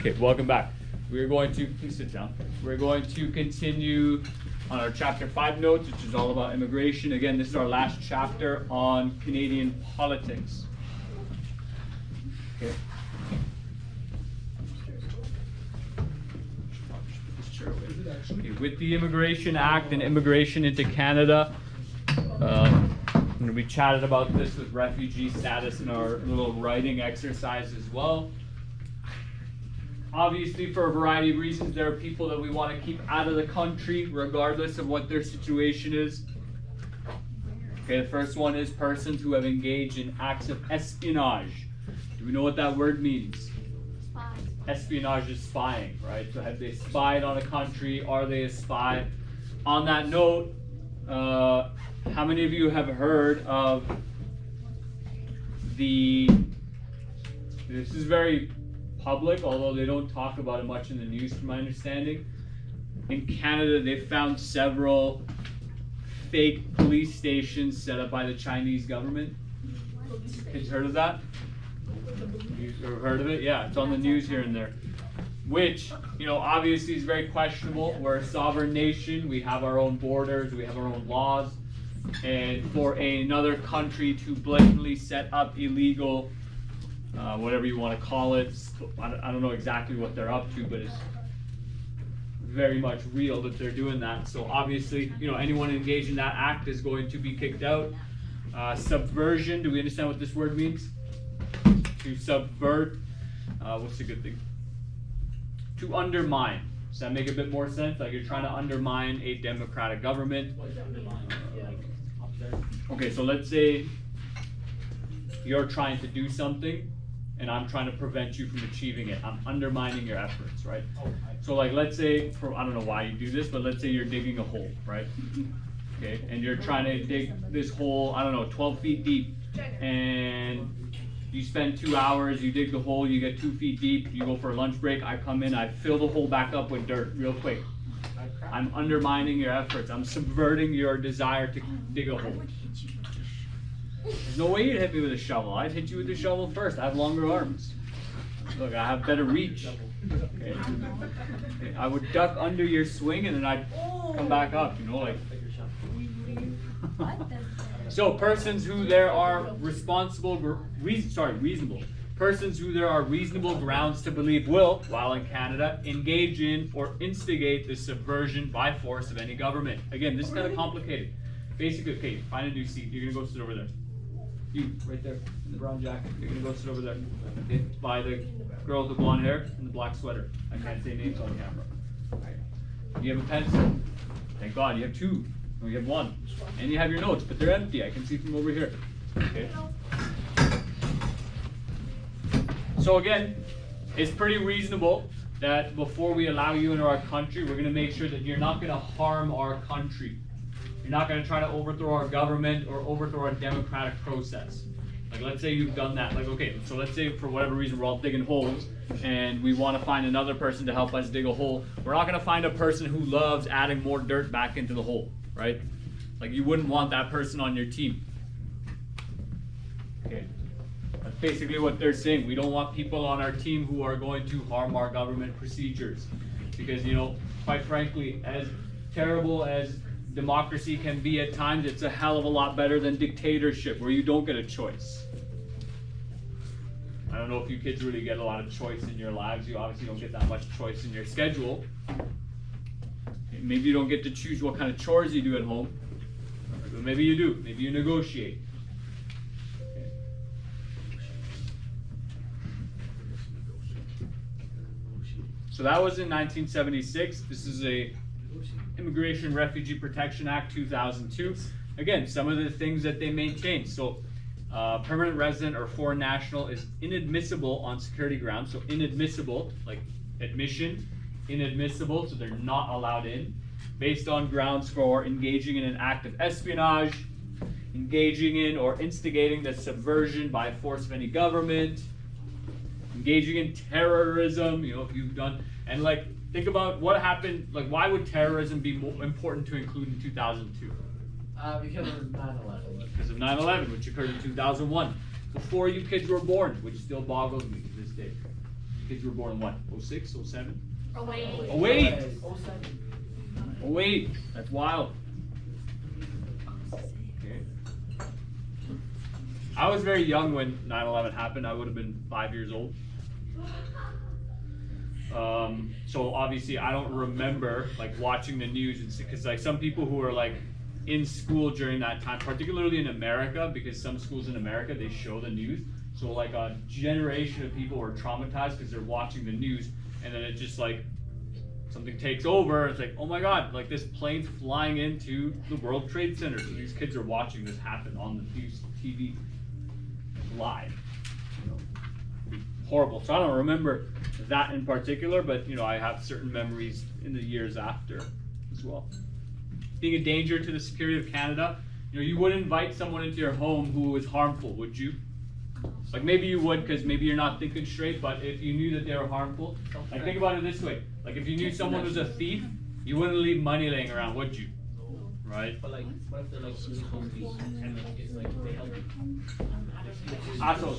Okay, welcome back. We're going to, please sit down. We're going to continue on our chapter 5 notes, which is all about immigration. Again, this is our last chapter on Canadian politics. Okay. With the Immigration Act and immigration into Canada, we chatted about this with refugee status in our little writing exercise as well. Obviously, for a variety of reasons, there are people that we want to keep out of the country, regardless of what their situation is. Okay, the first one is persons who have engaged in acts of espionage. Do we know what that word means? Spy. Espionage is spying, right? So have they spied on a country? Are they a spy? On that note, how many of you have heard of this is very public, although they don't talk about it much in the news from my understanding. In Canada, they found several fake police stations set up by the Chinese government. Kids heard of that? You've heard of it? Yeah, it's on the news here and there. Which, obviously is very questionable. We're a sovereign nation. We have our own borders. We have our own laws. And for another country to blatantly set up illegal, whatever you want to call it, I don't know exactly what they're up to, but it's very much real that they're doing that. So obviously, anyone engaged in that act is going to be kicked out. Subversion, do we understand what this word means? To subvert, what's a good thing? To undermine. Does that make a bit more sense? Like you're trying to undermine a democratic government. Okay, so let's say you're trying to do something and I'm trying to prevent you from achieving it. I'm undermining your efforts, right? So like let's say, I don't know why you do this, but let's say you're digging a hole, right? Okay, and you're trying to dig this hole, I don't know, 12 feet deep, and you spend 2 hours, you dig the hole, you get 2 feet deep, you go for a lunch break, I come in, I fill the hole back up with dirt real quick. I'm undermining your efforts. I'm subverting your desire to dig a hole. There's no way you'd hit me with a shovel. I'd hit you with the shovel first. I have longer arms. Look, I have better reach. Okay. I would duck under your swing and then I'd come back up, like. So persons who there are reasonable. Persons who there are reasonable grounds to believe will, while in Canada, engage in or instigate the subversion by force of any government. Again, this is kind of complicated. Basically, okay, find a new seat. You're gonna go sit over there. You, right there, in the brown jacket. You're gonna go sit over there. Okay, by the girl with the blonde hair and the black sweater. I can't say names on camera. Okay. You have a pencil. Thank God, you have 2. No, you have 1. And you have your notes, but they're empty. I can see from over here. Okay. So again, it's pretty reasonable that before we allow you into our country, we're going to make sure that you're not going to harm our country. You're not going to try to overthrow our government or overthrow our democratic process. Like let's say you've done that. Like okay, so let's say for whatever reason we're all digging holes and we want to find another person to help us dig a hole. We're not going to find a person who loves adding more dirt back into the hole, right? Like you wouldn't want that person on your team. Okay. That's basically what they're saying. We don't want people on our team who are going to harm our government procedures. Because, quite frankly, as terrible as democracy can be at times, it's a hell of a lot better than dictatorship, where you don't get a choice. I don't know if you kids really get a lot of choice in your lives. You obviously don't get that much choice in your schedule. Maybe you don't get to choose what kind of chores you do at home. But maybe you do. Maybe you negotiate. So that was in 1976. This is a Immigration Refugee Protection Act 2002. Again, some of the things that they maintain. So permanent resident or foreign national is inadmissible on security grounds. So inadmissible, like admission, inadmissible, so they're not allowed in, based on grounds for engaging in an act of espionage, engaging in or instigating the subversion by force of any government, engaging in terrorism, if you've done, and like, think about what happened, like why would terrorism be more important to include in 2002? Because of 9/11. Because of 9/11, which occurred in 2001, before you kids were born, which still boggles me to this day. Kids were born in what? 06, 07? Oh wait. Oh wait! 07. Oh wait! That's wild. Okay. I was very young when 9/11 happened. I would have been 5 years old. So obviously I don't remember like watching the news and because like some people who are like in school during that time, particularly in America, because some schools in America they show the news. So like a generation of people were traumatized because they're watching the news, and then it just like something takes over. It's like, oh my God, like this plane's flying into the World Trade Center. So these kids are watching this happen on the news TV live. You know, horrible. So I don't remember that in particular, but you know, I have certain memories in the years after as well. Being a danger to the security of Canada, you know, you wouldn't invite someone into your home who was harmful, would you? Like maybe you would because maybe you're not thinking straight, but if you knew that they were harmful, like think about it this way. Like if you knew someone was a thief, you wouldn't leave money laying around, would you? Right? But like, what if they're like really hungry and like it's like they help you?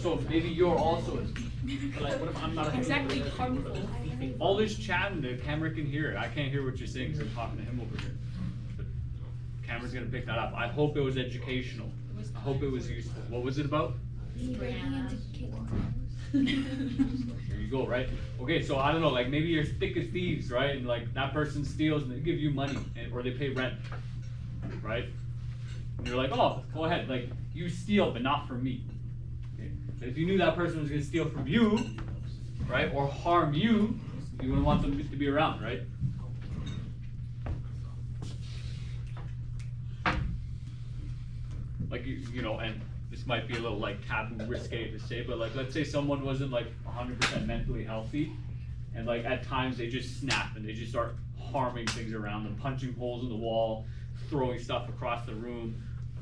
So maybe you're also a thief. But like, what if I'm not a Exactly harmful. All this chatting, the camera can hear it. I can't hear what you're saying because I'm talking to him over here. But the camera's gonna pick that up. I hope it was educational. I hope it was useful. What was it about? Breaking into kids' There you go, right? Okay, so I don't know, like maybe you're thick as thieves, right? And like that person steals and they give you money or they pay rent, right? And you're like, oh, go ahead, like you steal, but not from me. Okay? But if you knew that person was gonna steal from you, right, or harm you, you wouldn't want them to be around, right? Like you know, and this might be a little like taboo, risque to say, but like let's say someone wasn't like 100% mentally healthy, and like at times they just snap and they just start harming things around them, punching holes in the wall, throwing stuff across the room,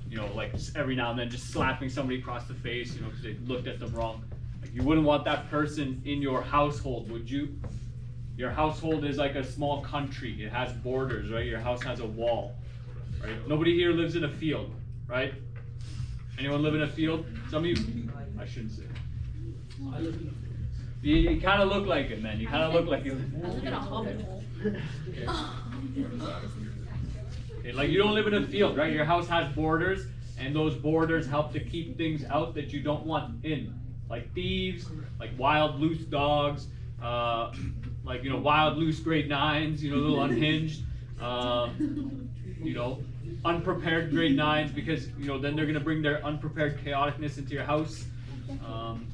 you know, like just every now and then just slapping somebody across the face, you know, because they looked at them wrong. Like you wouldn't want that person in your household, would you? Your household is like a small country. It has borders, right? Your house has a wall, right? Nobody here lives in a field, right? Anyone live in a field? Some of you, I shouldn't say. I live in You kind of look like it, man. You kind of look like it. I live in a hobbit hole. Okay, like you don't live in a field, right? Your house has borders, and those borders help to keep things out that you don't want in, like thieves, like wild loose dogs, like you know wild loose grade 9s, you know, little unhinged, you know, unprepared grade 9s, because you know then they're gonna bring their unprepared chaoticness into your house.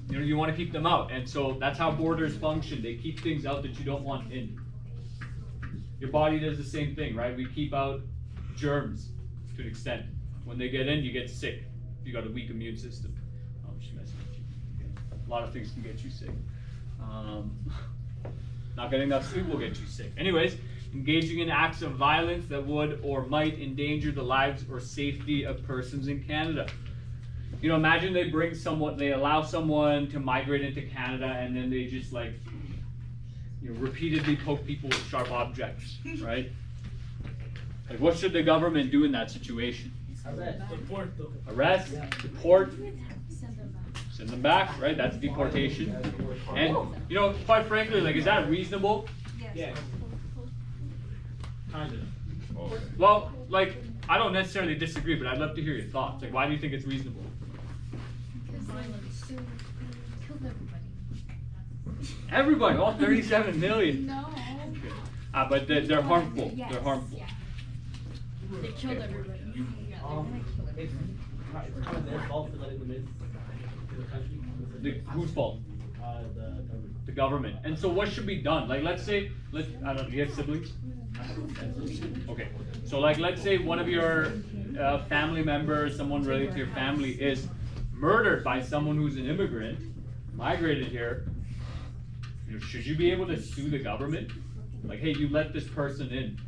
You know, you want to keep them out, and so that's how borders function. They keep things out that you don't want in. Your body does the same thing, right? We keep out germs to an extent. When they get in, you get sick. If you got a weak immune system. I'm just messing with you. Okay. A lot of things can get you sick. Not getting enough sleep will get you sick. Anyways, engaging in acts of violence that would or might endanger the lives or safety of persons in Canada. You know, imagine they allow someone to migrate into Canada, and then they just like, you know, repeatedly poke people with sharp objects, right? Like, what should the government do in that situation? Arrest, deport, send them back, right? That's deportation. And, you know, quite frankly, like, is that reasonable? Yeah. Kind of. Well, like, I don't necessarily disagree, but I'd love to hear your thoughts. Like, why do you think it's reasonable? Because they killed everybody. Everybody, all 37 million. No. But they're harmful. Yes. They're harmful. Yeah. They killed everybody. Yeah, they're gonna kill everybody. It's kind of their fault for letting them into the country. Whose fault? The government. The government. And so what should be done? Like, let's say, I don't know, do you have siblings? Okay, so like, let's say one of your family members, someone related to your family, is murdered by someone who's an immigrant, migrated here. You know, should you be able to sue the government? Like, hey, you let this person in,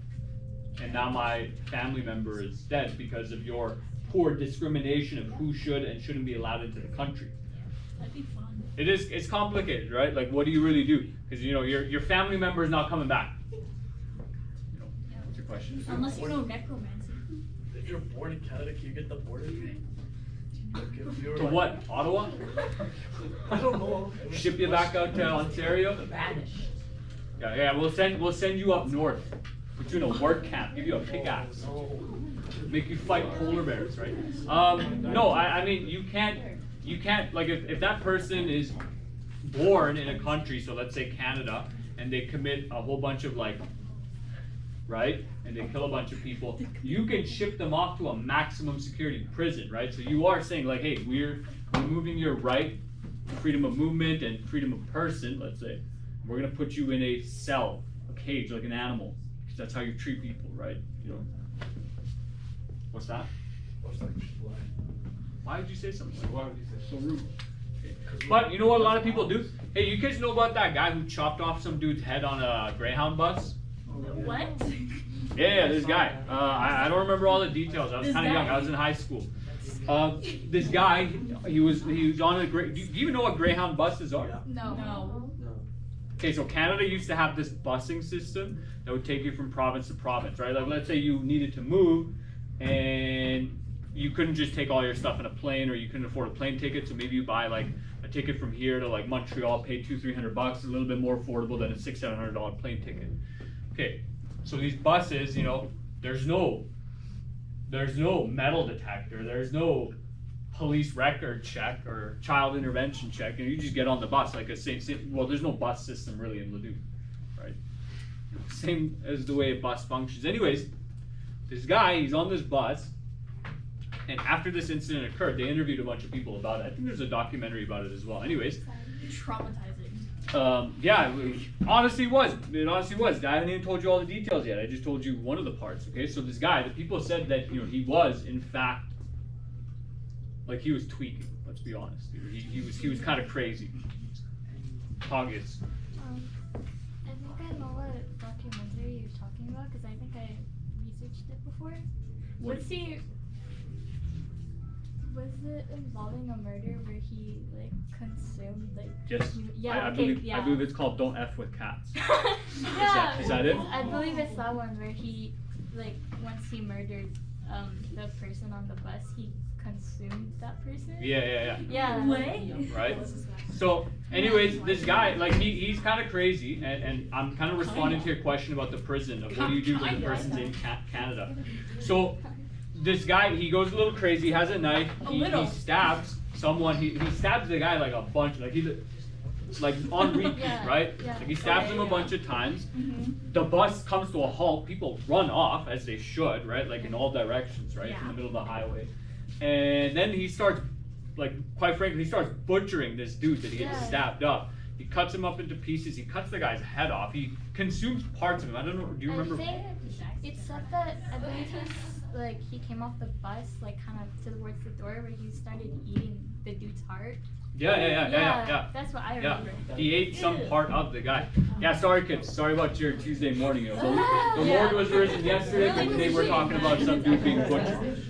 and now my family member is dead because of your poor discrimination of who should and shouldn't be allowed into the country. That'd be fun. It's complicated, right? Like, what do you really do? Because you know your family member is not coming back. You know, what's your question? Unless you know necromancy. If you're born in Canada, can you get deported? To what? Ottawa? I don't know. Ship you back out to Ontario? Vanished. Yeah, we'll send you up north. Put you in a work camp, give you a pickaxe. Make you fight polar bears, right? No, I mean you can't like if that person is born in a country, so let's say Canada, and they commit a whole bunch of like, right? And they kill a bunch of people, you can ship them off to a maximum security prison, right? So you are saying like, hey, we're removing your right, freedom of movement and freedom of person, let's say. We're gonna put you in a cell, a cage, like an animal, because that's how you treat people, right? You know. What's that? Why did you say something like that? Why would you say so rude? Okay. But you know what a lot of people do? Hey, you guys know about that guy who chopped off some dude's head on a Greyhound bus? What? Yeah, this guy. I don't remember all the details. I was kind of young. I was in high school. This guy, he was on a do you even know what Greyhound buses are? No. Okay, so Canada used to have this busing system that would take you from province to province, right? Like let's say you needed to move and you couldn't just take all your stuff in a plane, or you couldn't afford a plane ticket, so maybe you buy like a ticket from here to like Montreal, pay $200-300, a little bit more affordable than a $600-700 plane ticket. Okay, so these buses, you know, there's no metal detector, there's no police record check or child intervention check, and you just get on the bus like well, there's no bus system really in Leduc, right? Same as the way a bus functions. Anyways, this guy, he's on this bus, and after this incident occurred, they interviewed a bunch of people about it. I think there's a documentary about it as well. Anyways, Traumatizing. yeah, it honestly was. It honestly was. I haven't even told you all the details yet. I just told you one of the parts. Okay, so this guy, the people said that he was in fact, like he was tweaking. Let's be honest. He was kind of crazy. Targets. I think I know what documentary you're talking about because I think I researched it before. Was it involving a murder where he like consumed like? Yes. I believe it's called "Don't F with Cats." Yeah. Is that it? I believe it's that one where he like once he murdered the person on the bus, he consumed that person. Yeah. Yeah. Right? So, anyways, this guy, like, he's kind of crazy, and I'm kind of responding to your question about the prison, of what do you do when the person's in Canada. So, this guy, he goes a little crazy, he has a knife, he stabs someone, he stabs the guy like a bunch, like on repeat, right? Yeah. Like he stabs him a bunch of times. The bus comes to a halt, people run off, as they should, right? Like in all directions, right? In the middle of the highway. And then he starts, like, quite frankly, he starts butchering this dude that he had stabbed up. He cuts him up into pieces, he cuts the guy's head off, he consumes parts of him. I don't know, do you remember? I think it said that, I believe he came off the bus, like kind of towards the door where he started eating the dude's heart. Yeah. That's what I remember. He ate some part of the guy. Yeah, sorry kids, sorry about your Tuesday morning. The Lord was risen yesterday, but today we're talking about some dude being butchered.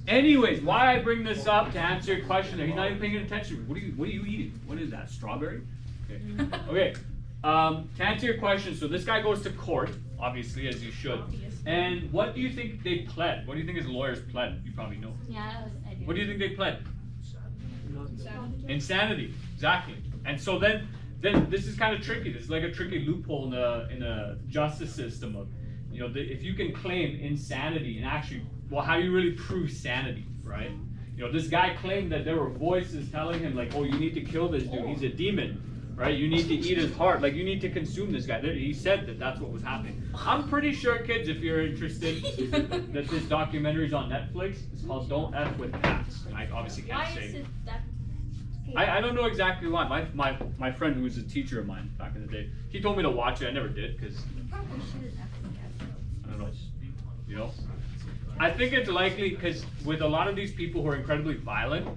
Anyways, why I bring this up to answer your question, he's not even paying attention. What are you eating? What is that, strawberry? Okay. To answer your question, so this guy goes to court, obviously, as you should. And what do you think they pled? What do you think his lawyers pled? You probably know. Yeah, I do. What do you think they pled? Insanity, exactly. And so then this is kind of tricky. This is like a tricky loophole in a justice system of, if you can claim insanity and actually, well, how do you really prove sanity, right? This guy claimed that there were voices telling him like, oh, you need to kill this dude. He's a demon, right? You need to eat his heart. Like, you need to consume this guy. He said that that's what was happening. I'm pretty sure, kids, if you're interested, that this documentary's on Netflix. It's called Don't F with Cats. I obviously can't say. Why is it that? I don't know exactly why. My friend, who was a teacher of mine back in the day, he told me to watch it. I never did, because I don't know. I think it's likely because with a lot of these people who are incredibly violent,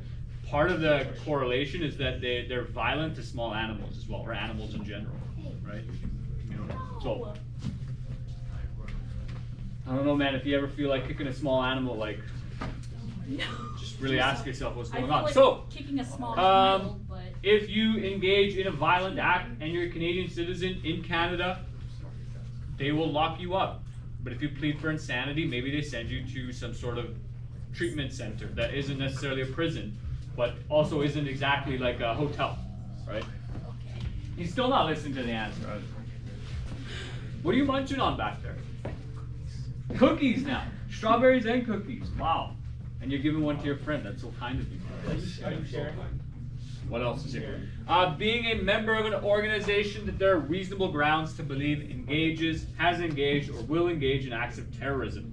part of the correlation is that they're violent to small animals as well, or animals in general, right? So I don't know, man. If you ever feel like kicking a small animal, like, just really ask yourself what's going on. Like so, kicking a small child, but if you engage in a violent act and you're a Canadian citizen in Canada, they will lock you up. But if you plead for insanity, maybe they send you to some sort of treatment center that isn't necessarily a prison, but also isn't exactly like a hotel, right? He's still not listening to the answer. What are you munching on back there? Cookies now. Strawberries and cookies. Wow. And you're giving one to your friend. That's so kind of you. Are you sharing? What else is here? Being a member of an organization that there are reasonable grounds to believe has engaged, or will engage in acts of terrorism.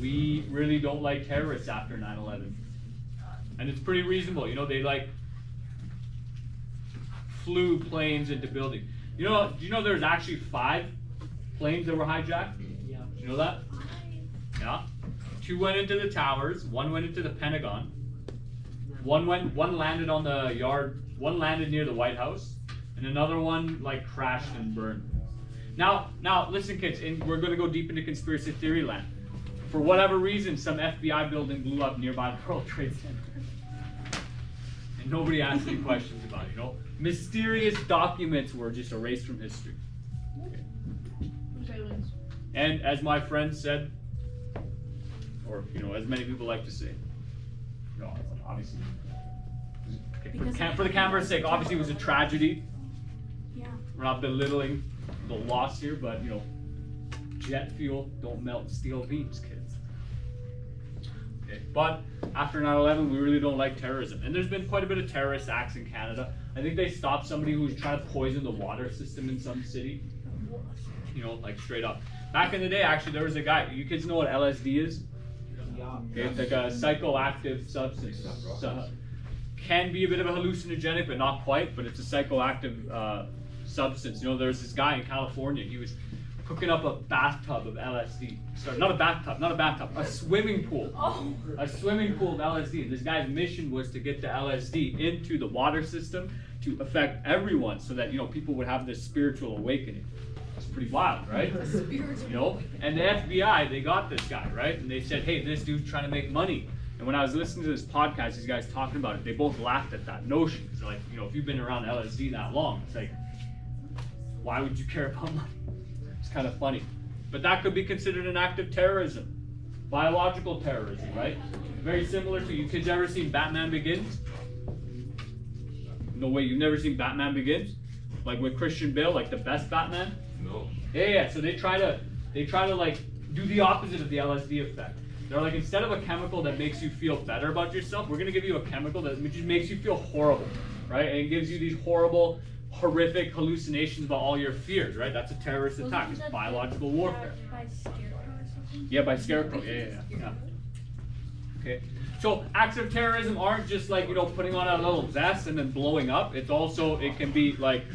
We really don't like terrorists after 9/11. And it's pretty reasonable. You know, they like flew planes into buildings. You know, do you know there's actually 5 planes that were hijacked? Yeah. Do you know that? Yeah. 2 went into the towers, 1 went into the Pentagon. One landed on the yard, 1 landed near the White House, and another one like crashed and burned. Now listen kids, we're gonna go deep into conspiracy theory land. For whatever reason, some FBI building blew up nearby the World Trade Center. And nobody asked any questions about it, you know? Mysterious documents were just erased from history. Okay. And as my friend said, or you know, as many people like to say, you know, obviously, for the camera's sake, obviously it was a tragedy. Yeah. We're not belittling the loss here, but you know, jet fuel don't melt steel beams, kids. Okay. But after 9/11, we really don't like terrorism, and there's been quite a bit of terrorist acts in Canada. I think they stopped somebody who was trying to poison the water system in some city. You know, like straight up. Back in the day, actually, there was a guy. You kids know what LSD is? Okay, it's like a psychoactive substance. So, can be a bit of a hallucinogenic, but not quite. But it's a psychoactive substance. You know, there's this guy in California. He was cooking up a bathtub of LSD. Sorry, not a bathtub, a swimming pool. Oh. A swimming pool of LSD. This guy's mission was to get the LSD into the water system to affect everyone, so that you know people would have this spiritual awakening. It's pretty wild, right? You know, and the FBI, they got this guy, right? And they said, hey, this dude's trying to make money. And when I was listening to this podcast, these guys talking about it, they both laughed at that notion. Because they're like, you know, if you've been around LSD that long, it's like, why would you care about money? It's kind of funny. But that could be considered an act of terrorism. Biological terrorism, right? Very similar to, you kids ever seen Batman Begins? No way, you've never seen Batman Begins? Like with Christian Bale, like the best Batman? No. Yeah. So they try to like do the opposite of the LSD effect. They're like, instead of a chemical that makes you feel better about yourself, we're gonna give you a chemical that just makes you feel horrible, right? And it gives you these horrible, horrific hallucinations about all your fears, right? That's a terrorist attack. It's biological warfare. By Scarecrow or something? Yeah, by Scarecrow. Yeah. Okay. So acts of terrorism aren't just like, you know, putting on a little vest and then blowing up. It's also, it can be like,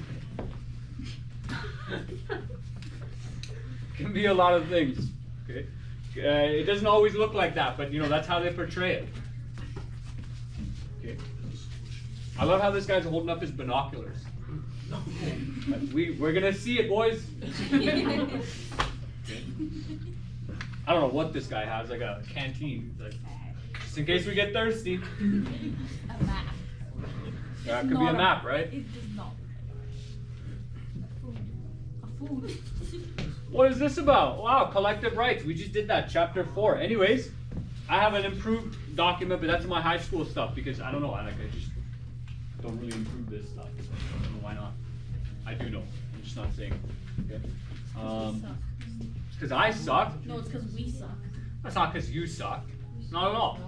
can be a lot of things. Okay. It doesn't always look like that, but you know, that's how they portray it. Okay. I love how this guy's holding up his binoculars. We're gonna see it, boys. Okay. I don't know what this guy has, like a canteen. Like, just in case we get thirsty. A map. That could be a map, right? It does not. A food. What is this about? Wow, collective rights. We just did that, chapter 4. Anyways, I have an improved document, but that's my high school stuff because I don't know. I just don't really improve this stuff. I don't know why not. I do know. I'm just not saying. Okay. Because I suck. No, it's because we suck. That's not because you suck. Not at all.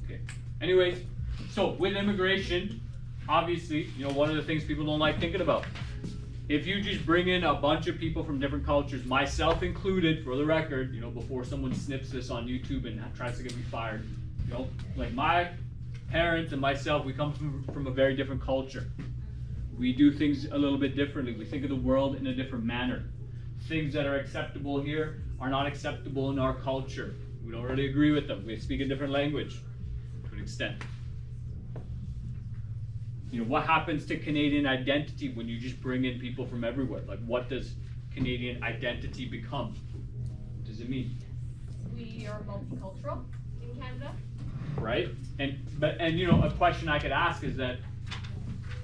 Okay. Anyways, so with immigration, obviously, you know, one of the things people don't like thinking about. If you just bring in a bunch of people from different cultures, myself included, for the record, you know, before someone snips this on YouTube and tries to get me fired, you know, like my parents and myself, we come from a very different culture. We do things a little bit differently. We think of the world in a different manner. Things that are acceptable here are not acceptable in our culture. We don't really agree with them. We speak a different language to an extent. You know, what happens to Canadian identity when you just bring in people from everywhere? Like, what does Canadian identity become? What does it mean? We are multicultural in Canada. Right? And you know, a question I could ask is that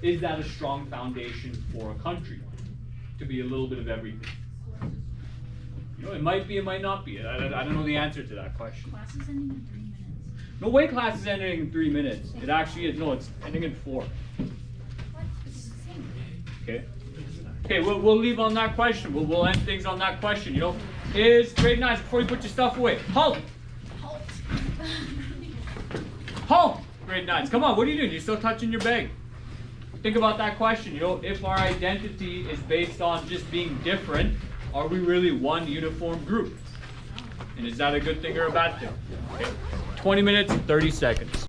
a strong foundation for a country? to be a little bit of everything? You know, it might be, it might not be. I don't know the answer to that question. Class is ending in 3 minutes. No way class is ending in 3 minutes. It actually is. No, it's ending in 4. What? It's the same. Okay. Okay, we'll leave on that question. We'll end things on that question. You know, is grade 9 before you put your stuff away? Halt! Halt. Halt! Grade 9s. Come on, what are you doing? You're still touching your bag. Think about that question. You know, if our identity is based on just being different, are we really one uniform group? And is that a good thing or a bad thing? Okay. 20 minutes, 30 seconds.